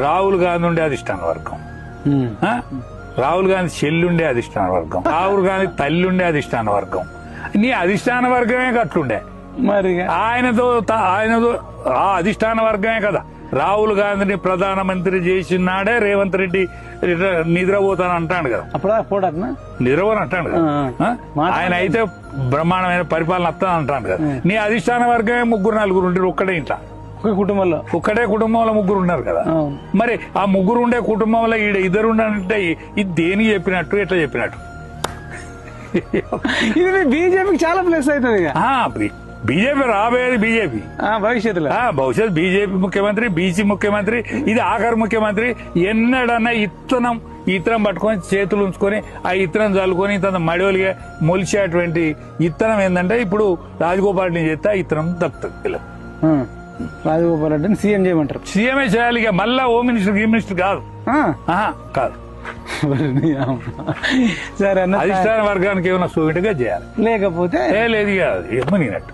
రాహుల్ గాంధీ ఉండే అధిష్టాన వర్గం, ఆ? రాహుల్ గాంధీ చెల్లుండే అధిష్టాన వర్గం, రాహుల్ గాంధీ తల్లుండే అధిష్టాన వర్గం. నీ అధిష్టాన వర్గమే గట్లుండే. మరి ఆయనతో ఆ అధిష్టాన వర్గమే కదా రాహుల్ గాంధీని ప్రధానమంత్రి చేసినాడే రేవంత్ రెడ్డి నిద్రపోతాను అంటాడు కదా. అప్పుడా పోడట్నా నిద్రపోని అంటాడు కదా. ఆయన అయితే బ్రహ్మాండమైన పరిపాలన వస్తాను అంటాడు కదా. నీ అధిష్టాన వర్గమే 3-4 ఉంటారు ఒక్కడే ఇంట్లో, ఒక కుటుంబంలో ఒక్కటే కుటుంబంలో 3 ఉన్నారు కదా. మరి ఆ 3 ఉండే కుటుంబంలో ఈడ 2 ఉండాలంటే ఇది దేనికి చెప్పినట్టు, ఎట్లా చెప్పినట్టు? ఇది బీజేపీకి చాలా ప్లస్ అవుతుంది ఇక. బీజేపీ రాబోయేది బీజేపీ భవిష్యత్తులో భవిష్యత్ బీజేపీ ముఖ్యమంత్రి, బీసీ ముఖ్యమంత్రి, ఇది ఆఖరి ముఖ్యమంత్రి. ఎన్నడన్నా ఇత్తనం పట్టుకొని చేతులు ఉంచుకొని ఆ ఇత్తనం చల్లుకొని తన మడివలిగా మొలిచేటువంటి ఇత్తనం ఏంటంటే ఇప్పుడు రాజగోపాల్ రెడ్డి చేస్తే ఆ ఇత్తనం దక్కుతుంది. రాజగోపాల్ రెడ్డిని సీఎం చేయమంటారు. సీఎంఏ చేయాలి ఇక, మళ్ళా హోమ్ మినిస్టర్ గీ మినిస్టర్ కాదు. కాదు, సరే అధిష్టాన వర్గానికి ఏమైనా సూటిగా చేయాలి, లేకపోతే లేదు కాదు ఏమనినట్టు.